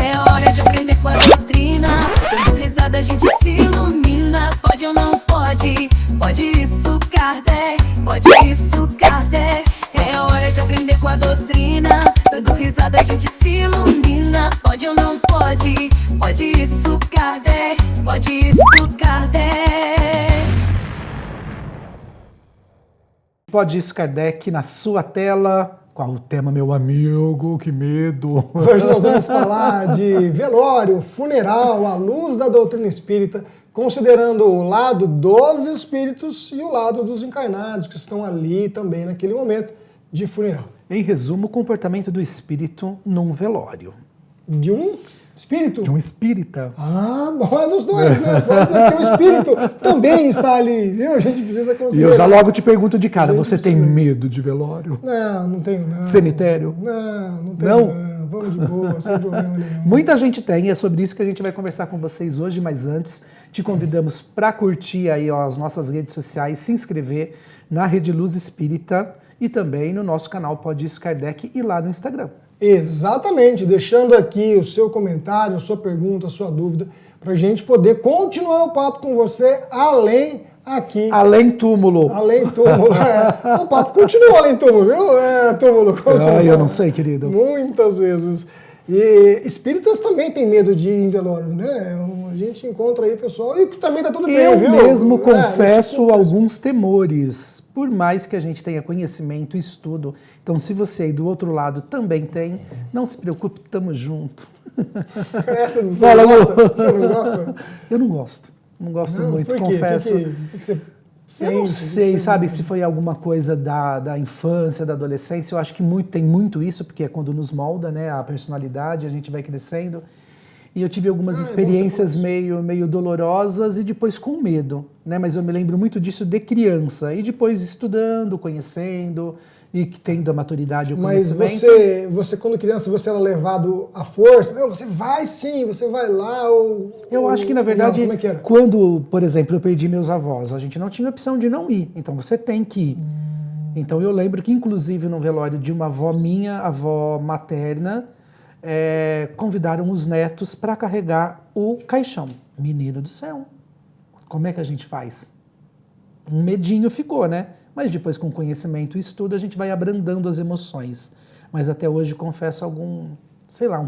É hora de aprender com a doutrina. Dando risada a gente se ilumina. Pode ou não pode? Pode isso, Kardec. Pode isso, Kardec. É hora de aprender com a doutrina. Dando risada a gente se ilumina. Pode ou não pode? Pode isso, Kardec. Pode isso, Kardec. Pode isso, Kardec, na sua tela. Qual o tema, meu amigo? Que medo! Hoje nós vamos falar de velório, funeral, à luz da doutrina espírita, considerando o lado dos espíritos e o lado dos encarnados, que estão ali também naquele momento de funeral. Em resumo, o comportamento do espírito num velório. De um espírito? De um espírita. Ah, bom, é dos dois, né? Pode ser que o espírito também está ali, viu? A gente precisa E considerar. eu já logo te pergunto de cara, você tem precisa- medo de velório? Não, não tenho não. Cemitério? Não tenho Não? não. Vamos de boa, sem problema nenhum. Muita gente tem, e é sobre isso que a gente vai conversar com vocês hoje, mas antes te convidamos para curtir aí ó, as nossas redes sociais, se inscrever na Rede Luz Espírita e também no nosso canal Pode Isso Kardec e lá no Instagram. Exatamente, deixando aqui o seu comentário, a sua pergunta, a sua dúvida, para a gente poder continuar o papo com você além aqui. Além túmulo. Além túmulo. É. O papo continua além túmulo, viu? É, túmulo, continua. Eu não sei, querido. Muitas vezes. E espíritas também têm medo de ir em velório, né? A gente encontra aí pessoal e que também tá tudo bem, Eu viu? mesmo É, confesso isso- alguns temores, por mais que a gente tenha conhecimento e estudo. Então, se você aí do outro lado também tem, não se preocupe, tamo junto. Essa você Fala, não amor. gosta? Você não gosta? Eu não gosto. Não gosto Não, muito, por quê? confesso. O que você Eu não sente? sei, O que sabe, você- se foi alguma coisa da infância, da adolescência. Eu acho que tem muito isso, porque é quando nos molda, né, a personalidade, a gente vai crescendo. E eu tive algumas É bom experiências você falar meio dolorosas e depois com medo, né? Mas eu me lembro muito disso de criança. E depois estudando, conhecendo e tendo a maturidade e o Mas conhecimento. você quando criança, você era levado à força? Não, você vai sim, você vai lá. Eu acho que, na verdade, não, como é que era? quando, por exemplo, eu perdi meus avós, a gente não tinha opção de não ir. Então você tem que ir. Então eu lembro que, inclusive, no velório de uma avó minha, avó materna, convidaram os netos para carregar o caixão. Menina do céu, como é que a gente faz? Um medinho ficou, né? Mas depois, com conhecimento e estudo, a gente vai abrandando as emoções. Mas até hoje confesso um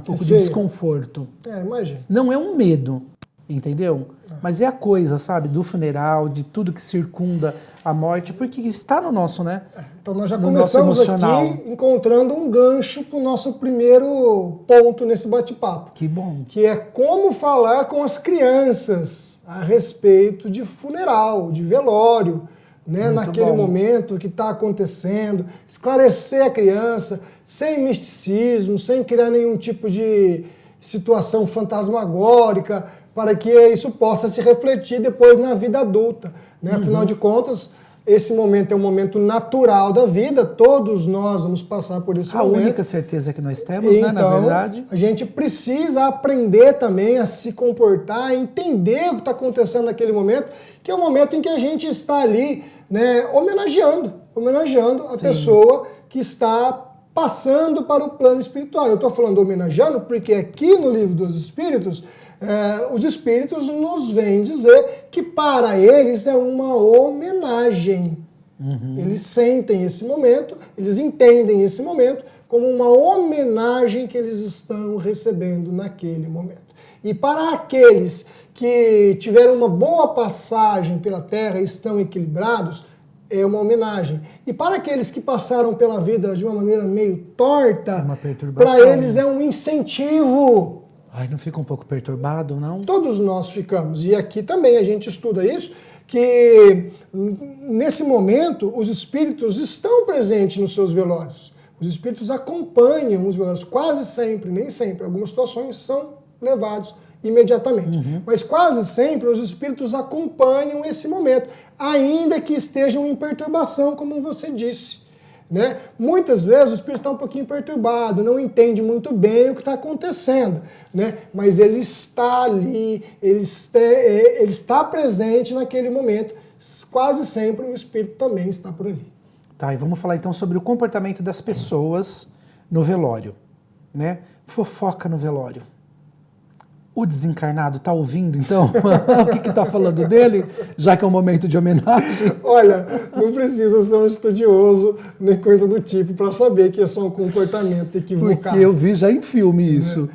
pouco de Sei. desconforto. Imagina. Não é um medo, entendeu? Mas é a coisa, sabe, do funeral, de tudo que circunda a morte, porque está no nosso, né? Então nós já No começamos nosso emocional. aqui encontrando um gancho para o nosso primeiro ponto nesse bate-papo, Que bom. que é como falar com as crianças a respeito de funeral, de velório, né? Muito Naquele bom. momento que está acontecendo, esclarecer a criança sem misticismo, sem criar nenhum tipo de situação fantasmagórica, para que isso possa se refletir depois na vida adulta, né? Afinal de contas, esse momento é um momento natural da vida, todos nós vamos passar por esse A momento. única certeza que nós temos, né, na Então, verdade. a gente precisa aprender também a se comportar, a entender o que está acontecendo naquele momento, que é o momento em que a gente está ali, né, homenageando a Sim. pessoa que está passando para o plano espiritual. Eu estou falando homenageando porque aqui no Livro dos Espíritos, os Espíritos nos vêm dizer que para eles é uma homenagem. Eles sentem esse momento, eles entendem esse momento como uma homenagem que eles estão recebendo naquele momento. E para aqueles que tiveram uma boa passagem pela Terra e estão equilibrados, é uma homenagem. E para aqueles que passaram pela vida de uma maneira meio torta, Uma perturbação. para eles é um incentivo. Ai, não fica um pouco perturbado, não? Todos nós ficamos. E aqui também a gente estuda isso, que nesse momento os espíritos estão presentes nos seus velórios. Os espíritos acompanham os velórios quase sempre, nem sempre. Algumas situações são levados imediatamente. Mas quase sempre os espíritos acompanham esse momento, ainda que estejam em perturbação, como você disse. Né? Muitas vezes o espírito está um pouquinho perturbado, não entende muito bem o que está acontecendo, né? Mas ele está ali, ele está presente naquele momento. Quase sempre o espírito também está por ali. Tá, e vamos falar então sobre o comportamento das pessoas no velório, né? Fofoca no velório. O desencarnado está ouvindo, então? O que está falando dele? Já que é um momento de homenagem. Olha, não precisa ser um estudioso nem coisa do tipo para saber que é só um comportamento equivocado. Porque eu vi já em filme isso.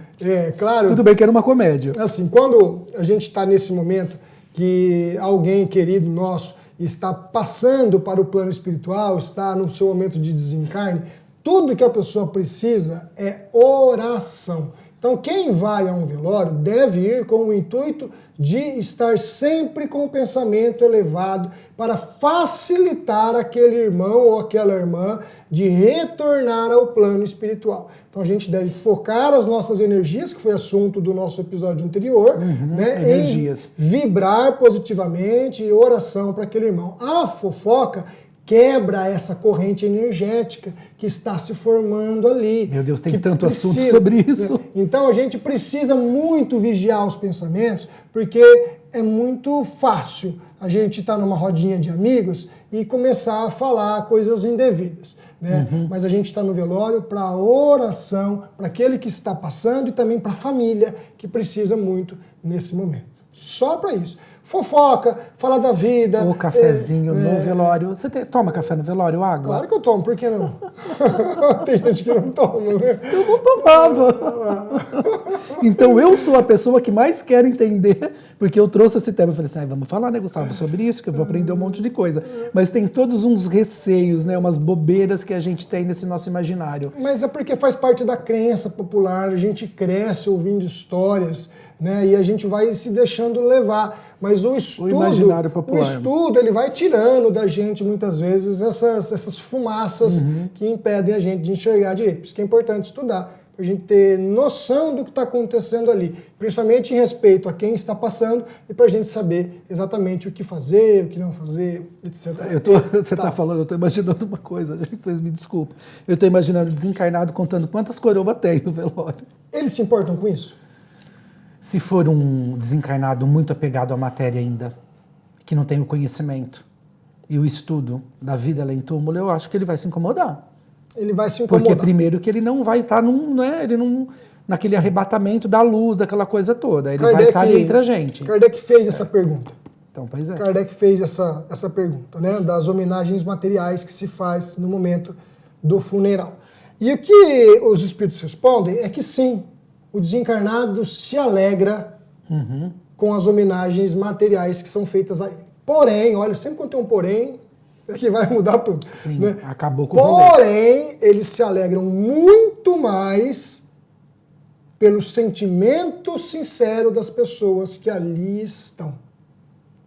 Claro. Tudo bem que era uma comédia. Assim, quando a gente está nesse momento que alguém querido nosso está passando para o plano espiritual, está no seu momento de desencarne, tudo que a pessoa precisa é oração. Então, quem vai a um velório deve ir com o intuito de estar sempre com o pensamento elevado para facilitar aquele irmão ou aquela irmã de retornar ao plano espiritual. Então, a gente deve focar as nossas energias, que foi assunto do nosso episódio anterior, né, energias. em vibrar positivamente e oração para aquele irmão. A fofoca quebra essa corrente energética que está se formando ali. Meu Deus, tem tanto assunto sobre isso. Então a gente precisa muito vigiar os pensamentos, porque é muito fácil a gente estar numa rodinha de amigos e começar a falar coisas indevidas, né? Mas a gente está no velório para oração, para aquele que está passando e também para a família que precisa muito nesse momento. Só para isso. Fofoca, falar da vida. O cafezinho no velório. Você toma café no velório, água? Claro que eu tomo, por que não? Tem gente que não toma, né? Eu não tomava. Então eu sou a pessoa que mais quero entender, porque eu trouxe esse tema. Eu falei assim, vamos falar, né, Gustavo, sobre isso, que eu vou aprender um monte de coisa. Mas tem todos uns receios, né, umas bobeiras que a gente tem nesse nosso imaginário. Mas é porque faz parte da crença popular, a gente cresce ouvindo histórias, né, e a gente vai se deixando levar. Mas o imaginário popular. O estudo ele vai tirando da gente, muitas vezes, essas fumaças que impedem a gente de enxergar direito. Por isso que é importante estudar, para a gente ter noção do que está acontecendo ali, principalmente em respeito a quem está passando e para a gente saber exatamente o que fazer, o que não fazer, etc. Você está falando, eu estou imaginando uma coisa, gente, vocês me desculpem. Eu estou imaginando desencarnado contando quantas coroas tem no velório. Eles se importam com isso? Se for um desencarnado muito apegado à matéria ainda, que não tem o conhecimento e o estudo da vida além túmulo, eu acho que ele vai se incomodar. Ele vai se incomodar. Porque primeiro que ele não vai estar naquele arrebatamento da luz, aquela coisa toda. Ele vai estar ali entre a gente. Kardec fez essa pergunta. Então, pois é. Kardec fez essa pergunta, né, das homenagens materiais que se faz no momento do funeral. E o que os espíritos respondem é que sim, o desencarnado se alegra com as homenagens materiais que são feitas a ele. Porém, olha, sempre quando tem um porém, é que vai mudar tudo. Sim, né? Acabou com o rolê. Porém, eles se alegram muito mais pelo sentimento sincero das pessoas que ali estão.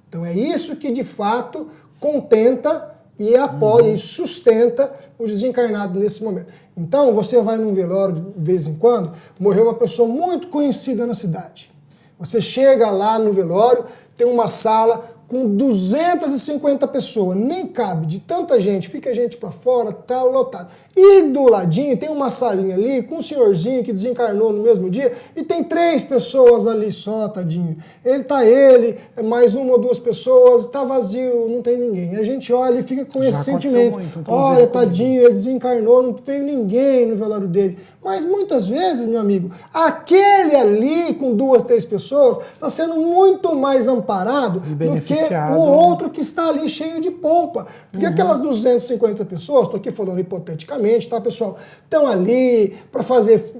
Então é isso que de fato contenta e apoia e sustenta o desencarnado nesse momento. Então, você vai num velório de vez em quando, morreu uma pessoa muito conhecida na cidade. Você chega lá no velório, tem uma sala com 250 pessoas, nem cabe de tanta gente, fica gente para fora, tá lotado. E do ladinho tem uma salinha ali com um senhorzinho que desencarnou no mesmo dia e tem 3 pessoas ali só, tadinho. Ele, mais uma ou 2 pessoas, tá vazio, não tem ninguém. A gente olha e fica com esse sentimento. Olha, tadinho, ele desencarnou, não veio ninguém no velório dele. Mas muitas vezes, meu amigo, aquele ali com 2, 3 pessoas está sendo muito mais amparado do que o outro que está ali cheio de pompa. Porque aquelas 250 pessoas, estou aqui falando hipoteticamente, tá, pessoal? Estão ali para fazer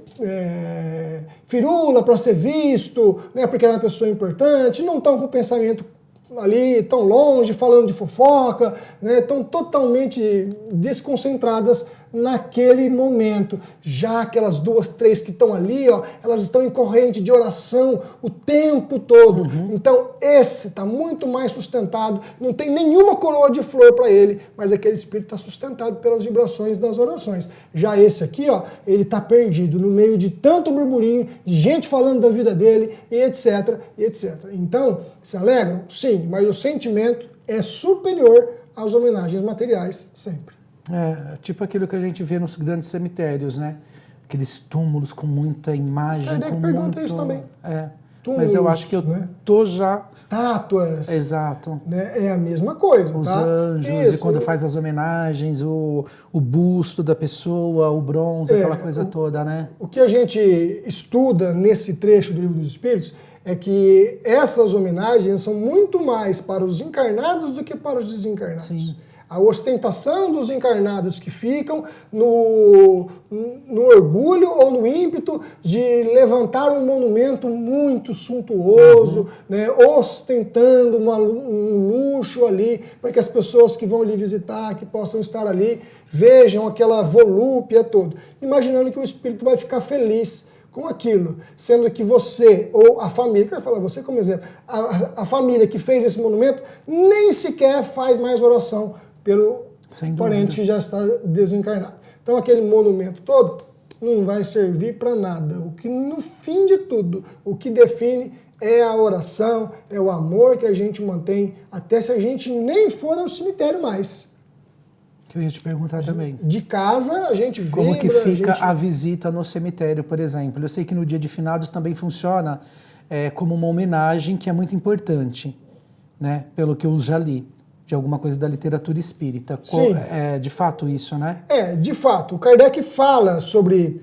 firula, para ser visto, né, porque é uma pessoa importante, não estão com o pensamento ali, tão longe, falando de fofoca, né, estão totalmente desconcentradas naquele momento. Já aquelas 2, 3 que estão ali, ó, elas estão em corrente de oração o tempo todo. Então esse está muito mais sustentado, não tem nenhuma coroa de flor para ele, mas aquele espírito está sustentado pelas vibrações das orações. Já esse aqui, ó, ele está perdido no meio de tanto burburinho, de gente falando da vida dele, e etc, e etc. Então, se alegram? Sim, mas o sentimento é superior às homenagens materiais, sempre. Tipo aquilo que a gente vê nos grandes cemitérios, né? Aqueles túmulos com muita imagem. Kardec pergunta isso também. túmulos, Mas eu acho que eu né? tô já... Estátuas. Exato. Né? É a mesma coisa, Os tá? anjos, Isso. e quando faz as homenagens, o busto da pessoa, o bronze, aquela coisa toda, né? O que a gente estuda nesse trecho do Livro dos Espíritos é que essas homenagens são muito mais para os encarnados do que para os desencarnados. Sim. A ostentação dos encarnados que ficam no orgulho ou no ímpeto de levantar um monumento muito suntuoso, né, ostentando um luxo ali, para que as pessoas que vão lhe visitar, que possam estar ali, vejam aquela volúpia toda, imaginando que o espírito vai ficar feliz com aquilo, sendo que você, ou a família, quero falar você como exemplo, a família que fez esse monumento nem sequer faz mais oração pelo parente que já está desencarnado. Então aquele monumento todo não vai servir para nada. O que no fim de tudo, o que define é a oração, é o amor que a gente mantém, até se a gente nem for ao cemitério mais. Que eu ia te perguntar também. De casa a gente vibra, como que fica a visita no cemitério, por exemplo? Eu sei que no dia de finados também funciona como uma homenagem que é muito importante, né? Pelo que eu já li, de alguma coisa da literatura espírita. Sim. É de fato isso, né? De fato. O Kardec fala sobre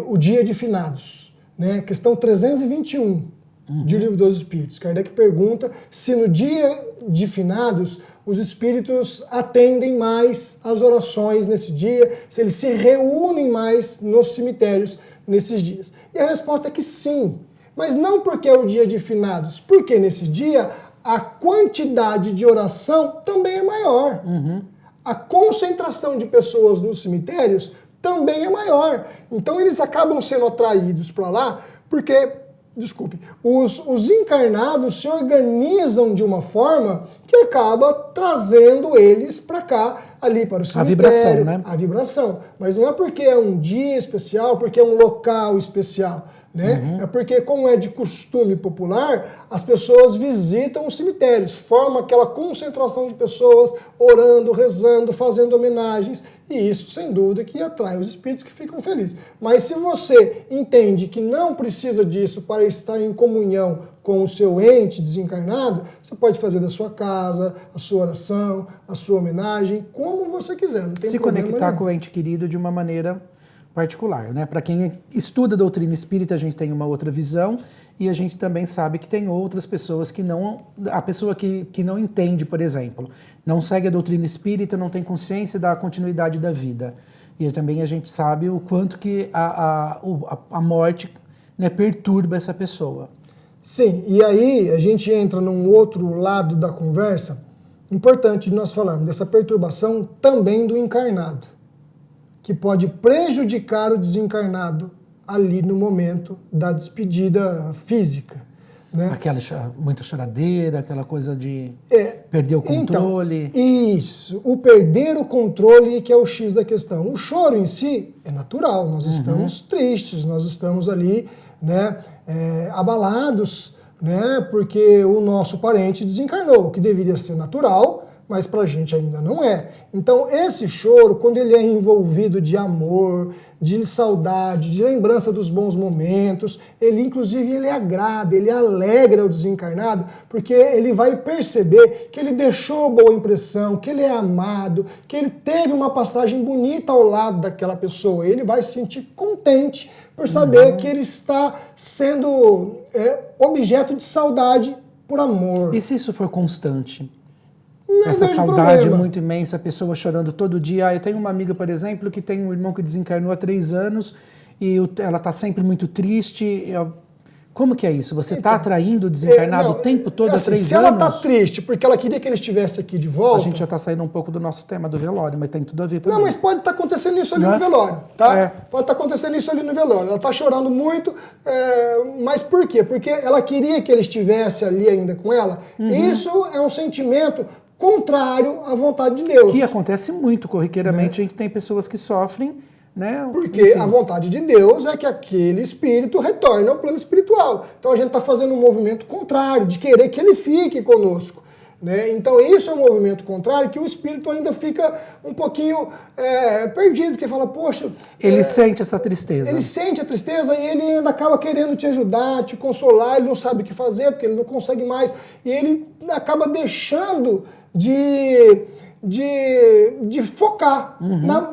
o dia de finados, né? Questão 321 de Livro dos Espíritos. Kardec pergunta se no dia de finados os espíritos atendem mais às orações nesse dia, se eles se reúnem mais nos cemitérios nesses dias. E a resposta é que sim. Mas não porque é o dia de finados, porque nesse dia a quantidade de oração também é maior. A concentração de pessoas nos cemitérios também é maior. Então eles acabam sendo atraídos para lá porque, desculpe, os encarnados se organizam de uma forma que acaba trazendo eles para cá, ali para o cemitério. A vibração, né? A vibração. Mas não é porque é um dia especial, porque é um local especial. Né? É porque, como é de costume popular, as pessoas visitam os cemitérios, forma aquela concentração de pessoas orando, rezando, fazendo homenagens, e isso, sem dúvida, que atrai os espíritos que ficam felizes. Mas se você entende que não precisa disso para estar em comunhão com o seu ente desencarnado, você pode fazer da sua casa, a sua oração, a sua homenagem, como você quiser. Não tem se problema conectar nenhum. com o ente querido de uma maneira particular, né? Para quem estuda a doutrina espírita, a gente tem uma outra visão e a gente também sabe que tem outras pessoas que não... A pessoa que não entende, por exemplo, não segue a doutrina espírita, não tem consciência da continuidade da vida. E também a gente sabe o quanto que a morte, né, perturba essa pessoa. Sim, e aí a gente entra num outro lado da conversa, importante de nós falarmos, dessa perturbação também do encarnado, que pode prejudicar o desencarnado ali no momento da despedida física. Né? Aquela muita choradeira, aquela coisa de perder o controle. Então, isso, o perder o controle que é o X da questão. O choro em si é natural, nós estamos tristes, nós estamos ali, né, abalados, né, porque o nosso parente desencarnou, o que deveria ser natural, mas para a gente ainda não é. Então esse choro, quando ele é envolvido de amor, de saudade, de lembrança dos bons momentos, ele inclusive ele agrada, ele alegra o desencarnado, porque ele vai perceber que ele deixou boa impressão, que ele é amado, que ele teve uma passagem bonita ao lado daquela pessoa. Ele vai se sentir contente por saber que ele está sendo objeto de saudade por amor. E se isso for constante? Não Essa vejo saudade problema. muito imensa, a pessoa chorando todo dia. Eu tenho uma amiga, por exemplo, que tem um irmão que desencarnou há 3 anos e ela está sempre muito triste. Como que é isso? Você está atraindo o desencarnado o tempo todo há 3 anos? Se ela está triste porque ela queria que ele estivesse aqui de volta... A gente já está saindo um pouco do nosso tema do velório, mas tem tudo a ver também. Não, mas pode estar acontecendo isso ali Não no é? velório, tá? Pode estar acontecendo isso ali no velório. Ela está chorando muito, mas por quê? Porque ela queria que ele estivesse ali ainda com ela. Isso é um sentimento contrário à vontade de Deus. Que acontece muito corriqueiramente, a gente tem pessoas que sofrem, né? Porque Enfim. a vontade de Deus é que aquele espírito retorne ao plano espiritual. Então a gente está fazendo um movimento contrário, de querer que ele fique conosco. Né? Então isso é um movimento contrário que o espírito ainda fica um pouquinho perdido, porque fala, poxa... Ele sente essa tristeza. Ele sente a tristeza e ele ainda acaba querendo te ajudar, te consolar, ele não sabe o que fazer, porque ele não consegue mais, e ele acaba deixando de focar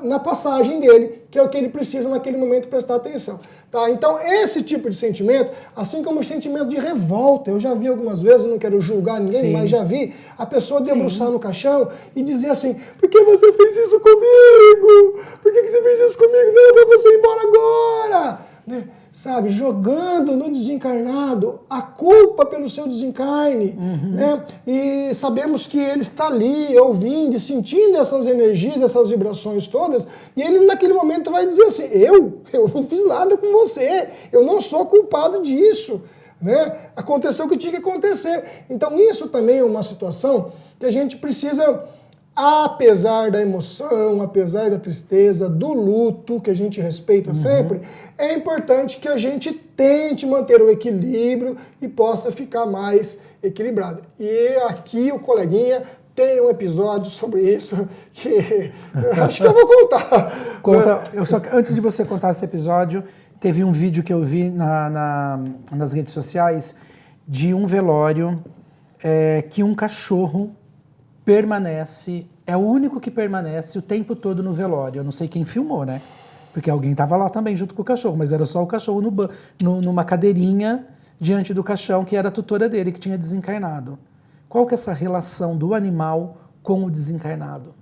na passagem dele, que é o que ele precisa naquele momento prestar atenção. Tá? Então, esse tipo de sentimento, assim como o sentimento de revolta, eu já vi algumas vezes, não quero julgar ninguém, Sim. mas já vi a pessoa debruçar no caixão e dizer assim, por que você fez isso comigo? Por que você fez isso comigo? Não, é pra você ir embora agora! Né? Sabe, jogando no desencarnado a culpa pelo seu desencarne, né? E sabemos que ele está ali, ouvindo e sentindo essas energias, essas vibrações todas, e ele naquele momento vai dizer assim, eu não fiz nada com você, eu não sou culpado disso, né? Aconteceu o que tinha que acontecer. Então isso também é uma situação que a gente precisa, apesar da emoção, apesar da tristeza, do luto, que a gente respeita sempre, é importante que a gente tente manter o equilíbrio e possa ficar mais equilibrado. E aqui o coleguinha tem um episódio sobre isso que acho que eu vou contar. Conta, antes de você contar esse episódio, teve um vídeo que eu vi nas redes sociais de um velório que um cachorro permanece, é o único que permanece o tempo todo no velório. Eu não sei quem filmou, né? Porque alguém estava lá também junto com o cachorro, mas era só o cachorro numa cadeirinha diante do caixão, que era a tutora dele, que tinha desencarnado. Qual que é essa relação do animal com o desencarnado?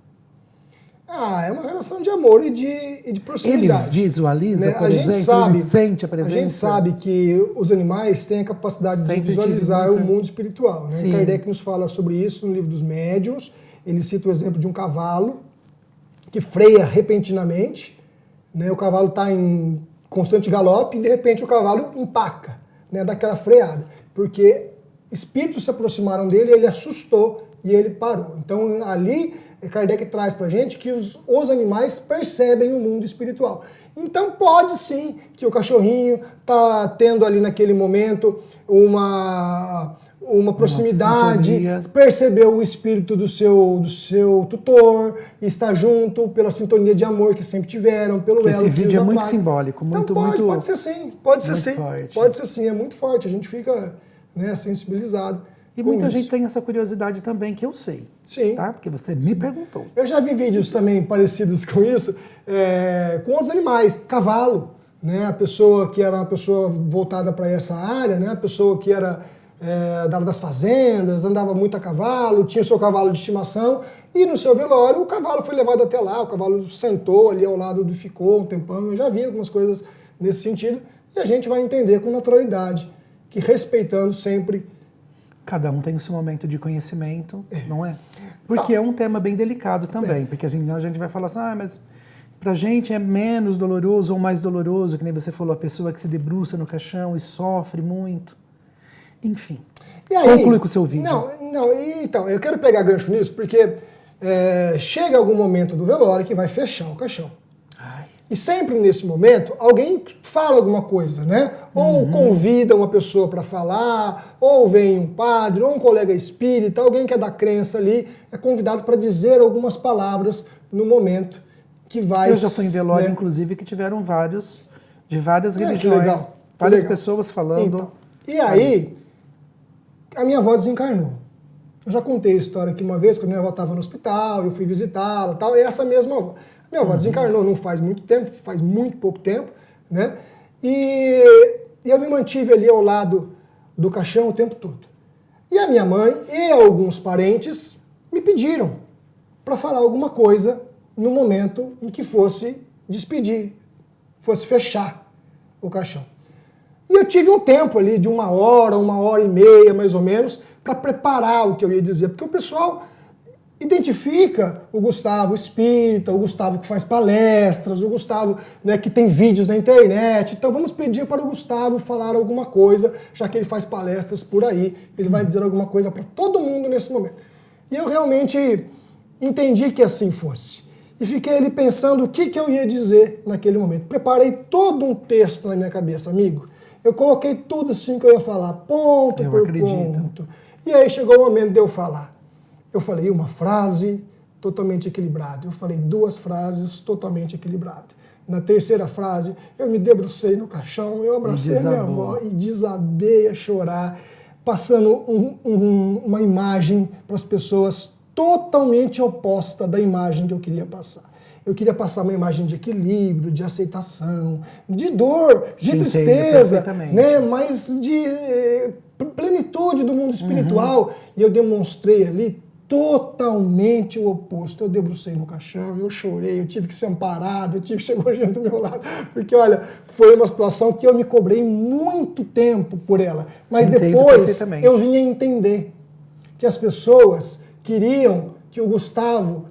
É uma relação de amor e de proximidade. Ele visualiza, né? por exemplo, ele sente a presença? A gente sabe que os animais têm a capacidade de visualizar o mundo espiritual. Né? Kardec nos fala sobre isso no livro dos Médiuns. Ele cita o exemplo de um cavalo que freia repentinamente, né? O cavalo está em constante galope e de repente o cavalo empaca, né? Dá aquela freada, porque espíritos se aproximaram dele, ele assustou e ele parou. Então ali Kardec traz pra gente que os animais percebem o mundo espiritual. Então pode sim que o cachorrinho tá tendo ali naquele momento uma proximidade, percebeu o espírito do seu tutor, está junto pela sintonia de amor que sempre tiveram, pelo elo. Esse vídeo é muito simbólico, muito pode ser sim, pode ser sim, forte. Pode ser sim, é muito forte, a gente fica, né, sensibilizado. E muita gente tem essa curiosidade também, que eu sei. Sim. Tá? Porque você me perguntou. Eu já vi vídeos também parecidos com isso, com outros animais. Cavalo, né? A pessoa que era uma pessoa voltada para essa área, né? A pessoa que era da área das fazendas, andava muito a cavalo, tinha o seu cavalo de estimação, e no seu velório o cavalo foi levado até lá, o cavalo sentou ali ao lado e ficou um tempão. Eu já vi algumas coisas nesse sentido, e a gente vai entender com naturalidade, que respeitando sempre. Cada um tem o seu momento de conhecimento, não é? Porque é um tema bem delicado também, porque assim, a gente vai falar assim, mas pra gente é menos doloroso ou mais doloroso, que nem você falou, a pessoa que se debruça no caixão e sofre muito. Enfim, e aí, conclui com o seu vídeo. Então, eu quero pegar gancho nisso, porque chega algum momento do velório que vai fechar o caixão. E sempre nesse momento, alguém fala alguma coisa, né? Ou convida uma pessoa para falar, ou vem um padre, ou um colega espírita, alguém que é da crença ali, é convidado para dizer algumas palavras no momento que vai... Eu já fui em velório, né? Inclusive, que tiveram vários, de várias religiões, várias pessoas falando. Então, e aí, a minha avó desencarnou. Eu já contei a história aqui uma vez, quando minha avó estava no hospital, eu fui visitá-la, tal, e essa mesma avó. Minha avó desencarnou não faz muito tempo, faz muito pouco tempo, né? E eu me mantive ali ao lado do caixão o tempo todo. E a minha mãe e alguns parentes me pediram para falar alguma coisa no momento em que fosse despedir, fosse fechar o caixão. E eu tive um tempo ali de 1h, 1h30, mais ou menos, para preparar o que eu ia dizer, porque o pessoal identifica o Gustavo espírita, o Gustavo que faz palestras, o Gustavo, né, que tem vídeos na internet. Então vamos pedir para o Gustavo falar alguma coisa, já que ele faz palestras por aí, ele vai dizer alguma coisa para todo mundo nesse momento. E eu realmente entendi que assim fosse. E fiquei ali pensando o que eu ia dizer naquele momento. Preparei todo um texto na minha cabeça, amigo. Eu coloquei tudo assim que eu ia falar, ponto por ponto. E aí chegou o momento de eu falar. Eu falei uma frase totalmente equilibrada. Eu falei 2 frases totalmente equilibradas. Na terceira frase, eu me debrucei no caixão, eu abracei a minha avó e desabei a chorar, passando uma imagem para as pessoas totalmente oposta da imagem que eu queria passar. Eu queria passar uma imagem de equilíbrio, de aceitação, de dor, de tristeza, né? Mas de plenitude do mundo espiritual. E eu demonstrei ali totalmente o oposto. Eu debrucei no caixão, eu chorei, eu tive que ser amparado, eu tive que chegar gente do meu lado. Porque, olha, foi uma situação que eu me cobrei muito tempo por ela. Mas depois eu vim a entender que as pessoas queriam que o Gustavo,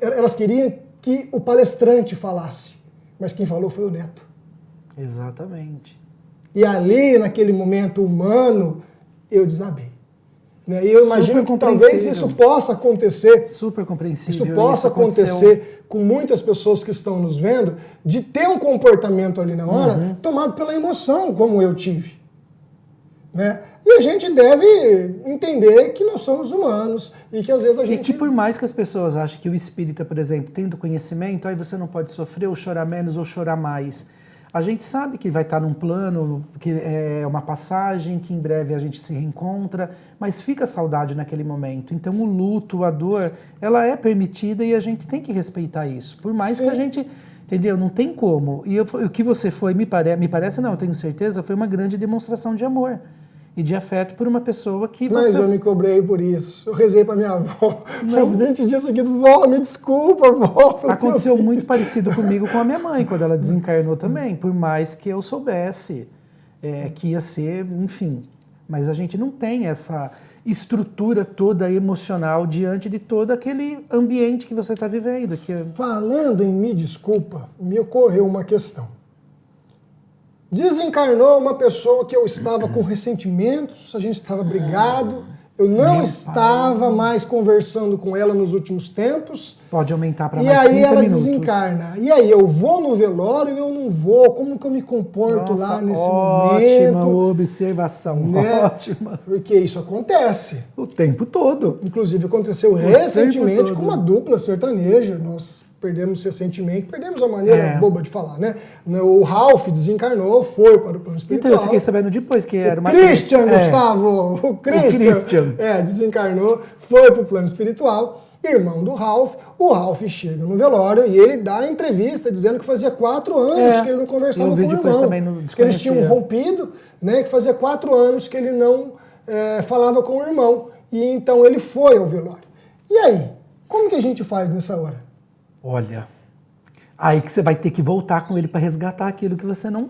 elas queriam que o palestrante falasse. Mas quem falou foi o Neto. Exatamente. E ali, naquele momento humano, eu desabei. E eu imagino que talvez isso possa acontecer. Super compreensível. Isso possa acontecer com muitas pessoas que estão nos vendo, de ter um comportamento ali na hora tomado pela emoção, como eu tive. Né? E a gente deve entender que nós somos humanos e que às vezes a gente... E que por mais que as pessoas achem que o espírita, por exemplo, tendo conhecimento, aí você não pode sofrer ou chorar menos ou chorar mais. A gente sabe que vai estar num plano, que é uma passagem, que em breve a gente se reencontra, mas fica a saudade naquele momento. Então o luto, a dor, ela é permitida e a gente tem que respeitar isso. Por mais que a gente... Entendeu? Não tem como. E o que você foi, me parece não, eu tenho certeza, foi uma grande demonstração de amor e de afeto por uma pessoa que você... Mas eu me cobrei por isso. Eu rezei para minha avó. Faz 20 dias seguidos, vó, me desculpa, vó. Aconteceu muito parecido comigo com a minha mãe, quando ela desencarnou também, por mais que eu soubesse que ia ser, enfim. Mas a gente não tem essa estrutura toda emocional diante de todo aquele ambiente que você está vivendo. Falando em me desculpa, me ocorreu uma questão. Desencarnou uma pessoa que eu estava com ressentimentos, a gente estava brigado, eu não estava mais conversando com ela nos últimos tempos. Pode aumentar para mais 30 minutos. E aí ela desencarna. E aí, eu vou no velório, eu não vou, como que eu me comporto lá nesse momento? Ótima observação, ótima. Porque isso acontece. O tempo todo. Inclusive aconteceu recentemente com uma dupla sertaneja, nós perdemos recentemente, perdemos a maneira boba de falar, né? O Ralph desencarnou, foi para o plano espiritual. Então eu fiquei sabendo depois que era uma... Christian, Gustavo! O Christian desencarnou, foi para o plano espiritual, irmão do Ralph. O Ralph chega no velório e ele dá a entrevista dizendo que fazia 4 anos que ele não conversava com o irmão. Também não que eles tinham rompido, né? Que fazia 4 anos que ele não falava com o irmão. E então ele foi ao velório. E aí? Como que a gente faz nessa hora? Olha, aí que você vai ter que voltar com ele para resgatar aquilo que você não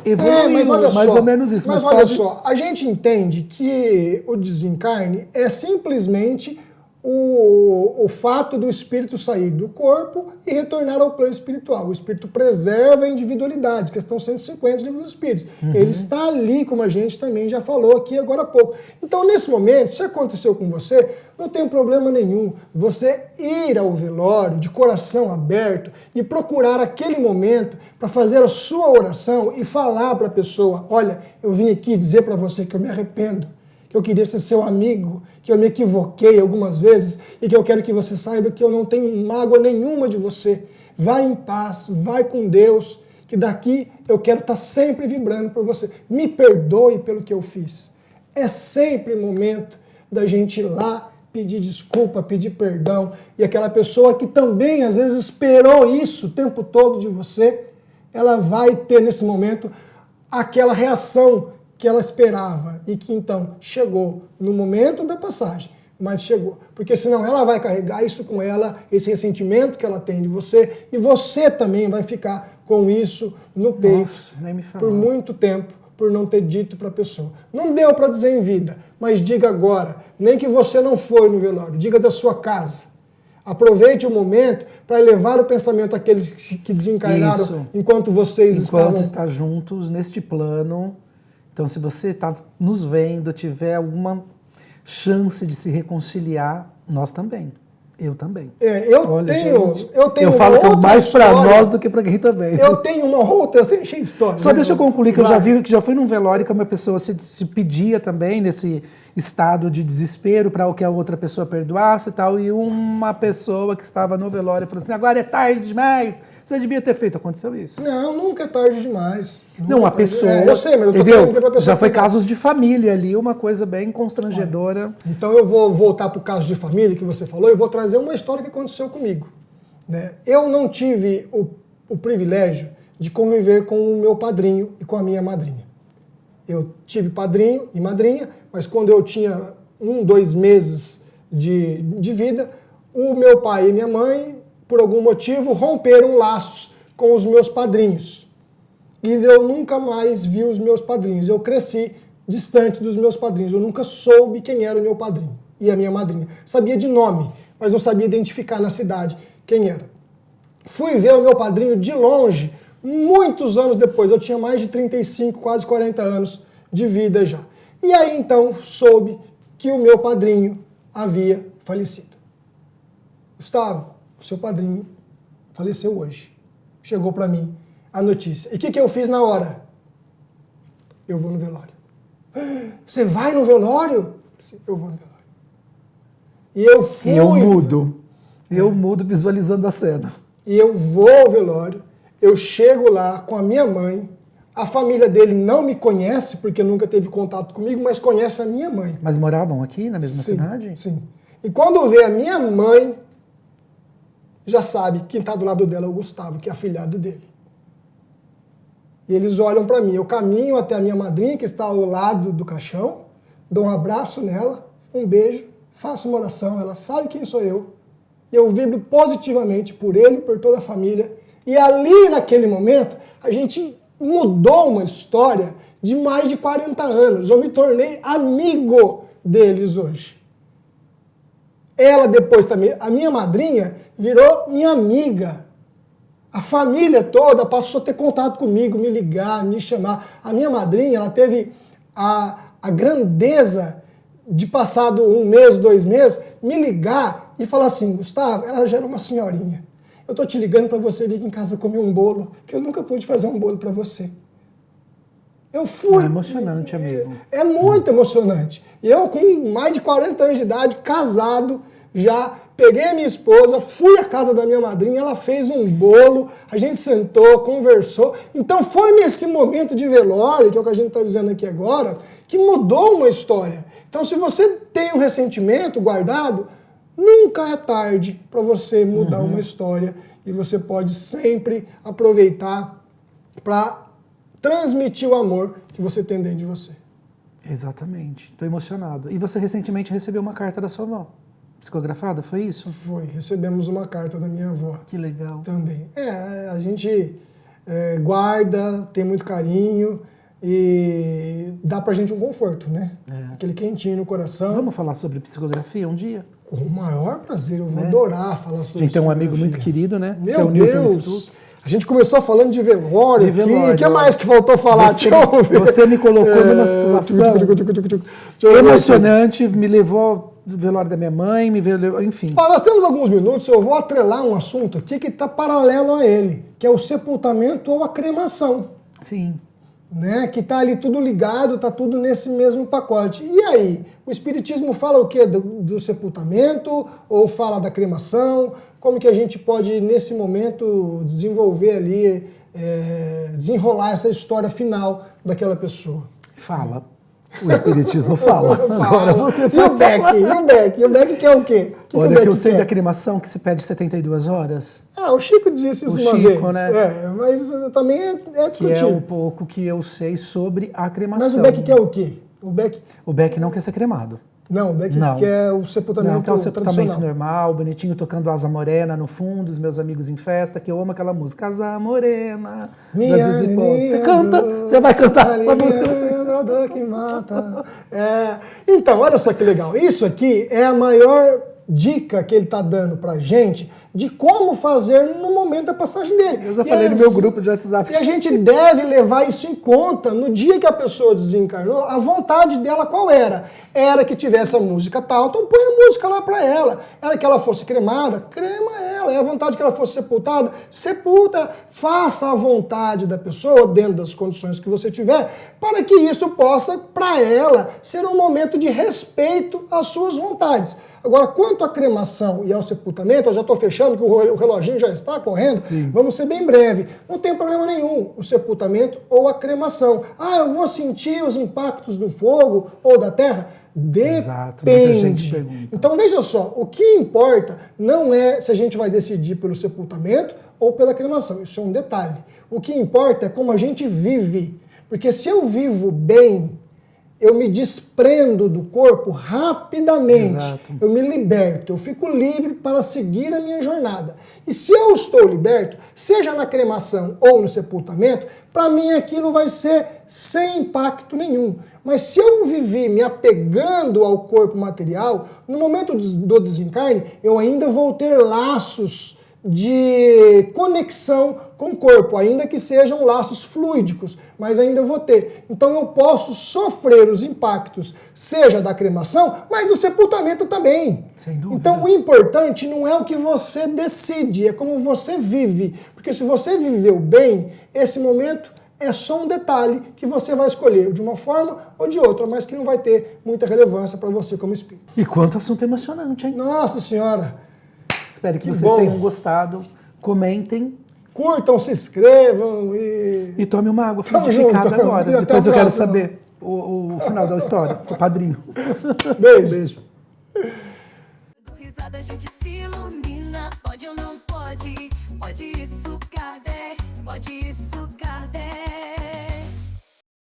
evoluiu, mas olha mais só, ou menos isso. Mas olha só, a gente entende que o desencarne é simplesmente o fato do espírito sair do corpo e retornar ao plano espiritual. O espírito preserva a individualidade, questão 150 do livro dos espíritos. Ele está ali, como a gente também já falou aqui agora há pouco. Então, nesse momento, se aconteceu com você, não tem problema nenhum você ir ao velório de coração aberto e procurar aquele momento para fazer a sua oração e falar para a pessoa: olha, eu vim aqui dizer para você que eu me arrependo, que eu queria ser seu amigo, que eu me equivoquei algumas vezes e que eu quero que você saiba que eu não tenho mágoa nenhuma de você. Vai em paz, vai com Deus, que daqui eu quero estar sempre vibrando por você. Me perdoe pelo que eu fiz. É sempre momento da gente ir lá pedir desculpa, pedir perdão. E aquela pessoa que também às vezes esperou isso o tempo todo de você, ela vai ter nesse momento aquela reação que ela esperava e que então chegou no momento da passagem, mas chegou. Porque senão ela vai carregar isso com ela, esse ressentimento que ela tem de você, e você também vai ficar com isso no peito por muito tempo, por não ter dito para a pessoa. Não deu para dizer em vida, mas diga agora, nem que você não foi no velório, diga da sua casa. Aproveite o momento para elevar o pensamento àqueles que desencarnaram enquanto vocês estavam... Enquanto está juntos neste plano. Então, se você está nos vendo, tiver alguma chance de se reconciliar, nós também. Eu também. Olha, eu tenho eu falo que é mais para história. nós do que para quem também. Eu tenho uma outra, cheia de história. Só deixa eu concluir que eu já vi que já fui num velório que uma pessoa se pedia também nesse estado de desespero para que a outra pessoa perdoasse e tal, e uma pessoa que estava no velório falou assim: agora é tarde demais, você devia ter feito. Aconteceu isso? Não, nunca é tarde demais. Não, a pessoa. Eu sei, mas eu tô entendeu? querendo dizer pra pessoa. Já foi casos de família ali, uma coisa bem constrangedora. Então eu vou voltar para o caso de família que você falou e vou trazer uma história que aconteceu comigo. Né? Eu não tive o privilégio de conviver com o meu padrinho e com a minha madrinha. Eu tive padrinho e madrinha, mas quando eu tinha 2 meses de vida, o meu pai e minha mãe, por algum motivo, romperam laços com os meus padrinhos. E eu nunca mais vi os meus padrinhos. Eu cresci distante dos meus padrinhos. Eu nunca soube quem era o meu padrinho e a minha madrinha. Sabia de nome, mas não sabia identificar na cidade quem era. Fui ver o meu padrinho de longe, muitos anos depois. Eu tinha mais de 35, quase 40 anos de vida já. E aí então soube que o meu padrinho havia falecido. Gustavo, o seu padrinho faleceu hoje. Chegou para mim a notícia. E o que eu fiz na hora? Eu vou no velório. Você vai no velório? Eu vou no velório. E eu fui. E eu mudo. Eu mudo visualizando a cena. E eu vou ao velório, eu chego lá com a minha mãe, a família dele não me conhece, porque nunca teve contato comigo, mas conhece a minha mãe. Mas moravam aqui na mesma Sim, cidade? Sim. E quando vê a minha mãe, já sabe que quem está do lado dela é o Gustavo, que é afilhado dele. E eles olham para mim, eu caminho até a minha madrinha, que está ao lado do caixão, dou um abraço nela, um beijo, faço uma oração, ela sabe quem sou eu, e eu vibro positivamente por ele e por toda a família. E ali, naquele momento, a gente mudou uma história de mais de 40 anos. Eu me tornei amigo deles hoje. Ela depois também, a minha madrinha, virou minha amiga. A família toda passou a ter contato comigo, me ligar, me chamar. A minha madrinha, ela teve a grandeza de, passado 1 mês, 2 meses, me ligar e falar assim: Gustavo, ela já era uma senhorinha. Eu tô te ligando para você vir aqui em casa comer um bolo, que eu nunca pude fazer um bolo para você. Eu fui. É emocionante, amigo. É muito emocionante. Eu, com mais de 40 anos de idade, casado, já peguei a minha esposa, fui à casa da minha madrinha, ela fez um bolo, a gente sentou, conversou. Então foi nesse momento de velório, que é o que a gente está dizendo aqui agora, que mudou uma história. Então se você tem um ressentimento guardado, nunca é tarde para você mudar uma história, e você pode sempre aproveitar para transmitir o amor que você tem dentro de você. Exatamente. Estou emocionado. E você recentemente recebeu uma carta da sua avó. Psicografada, foi isso? Foi. Recebemos uma carta da minha avó. Que legal. Também. A gente guarda, tem muito carinho e dá pra gente um conforto, né? Aquele quentinho no coração. Vamos falar sobre psicografia um dia? Com o maior prazer, eu vou adorar falar sobre A gente tem um amigo psicografia. muito querido, né? Meu que é o Newton Deus! Stuck. A gente começou falando de velório, De velório, aqui. O que ó. mais que faltou falar? Você, Deixa eu ver. você me colocou numa situação Deixa eu ver emocionante, me levou do velório da minha mãe, enfim. Ó, nós temos alguns minutos, eu vou atrelar um assunto aqui que está paralelo a ele, que é o sepultamento ou a cremação. Sim. Né? Que está ali tudo ligado, está tudo nesse mesmo pacote. E aí? O Espiritismo fala o quê? Do sepultamento ou fala da cremação? Como que a gente pode, nesse momento, desenvolver ali, desenrolar essa história final daquela pessoa? Fala. O Espiritismo fala. Agora você E fala. o Beck? O Beck quer o quê? Olha, o que eu sei quer? da cremação que se pede 72 horas. O Chico disse isso O uma Chico, vez. né? Mas também é Que é discutível. um pouco que eu sei sobre a cremação. Mas o Beck quer o quê? O Beck não quer ser cremado. Não, o Beck Não. quer o sepultamento Não, que é o sepultamento tradicional. normal, bonitinho, tocando Asa Morena no fundo, os meus amigos em festa, que eu amo aquela música. Asa Morena. Minha Você canta? Você vai cantar essa música? A dor que mata. Então, olha só que legal. Isso aqui é a maior dica que ele está dando para a gente de como fazer no momento da passagem dele. Eu já falei no meu grupo de WhatsApp. E a gente deve levar isso em conta no dia que a pessoa desencarnou. A vontade dela qual era? Era que tivesse a música tal, então põe a música lá para ela. Era que ela fosse cremada, crema ela. É a vontade que ela fosse sepultada, sepulta. Faça a vontade da pessoa dentro das condições que você tiver, para que isso possa, para ela, ser um momento de respeito às suas vontades. Agora, quanto à cremação e ao sepultamento, eu já estou fechando, que o reloginho já está correndo, Sim. Vamos ser bem breve. Não tem problema nenhum o sepultamento ou a cremação. Ah, eu vou sentir os impactos do fogo ou da terra? Exato, muita gente Depende. pergunta. Então, veja só, o que importa não é se a gente vai decidir pelo sepultamento ou pela cremação. Isso é um detalhe. O que importa é como a gente vive. Porque se eu vivo bem, eu me desprendo do corpo rapidamente. Exato. Eu me liberto, eu fico livre para seguir a minha jornada. E se eu estou liberto, seja na cremação ou no sepultamento, para mim aquilo vai ser sem impacto nenhum. Mas se eu vivi me apegando ao corpo material, no momento do desencarne, eu ainda vou ter laços de conexão com o corpo, ainda que sejam laços fluídicos, mas ainda vou ter. Então eu posso sofrer os impactos, seja da cremação, mas do sepultamento também. Sem dúvida. Então o importante não é o que você decide, é como você vive. Porque se você viveu bem, esse momento é só um detalhe que você vai escolher de uma forma ou de outra, mas que não vai ter muita relevância para você como espírito. E quanto assunto emocionante, hein? Nossa Senhora! Espero que Que vocês bom. tenham gostado. Comentem Curtam, se inscrevam e... e tome uma água Tamo fluidificada junto. agora. E até Depois a eu quero próxima. saber o final da história, o padrinho. Beijo. Beijo. Do risada a gente se ilumina. Pode ou não pode? Pode isso, Kardec. Pode isso.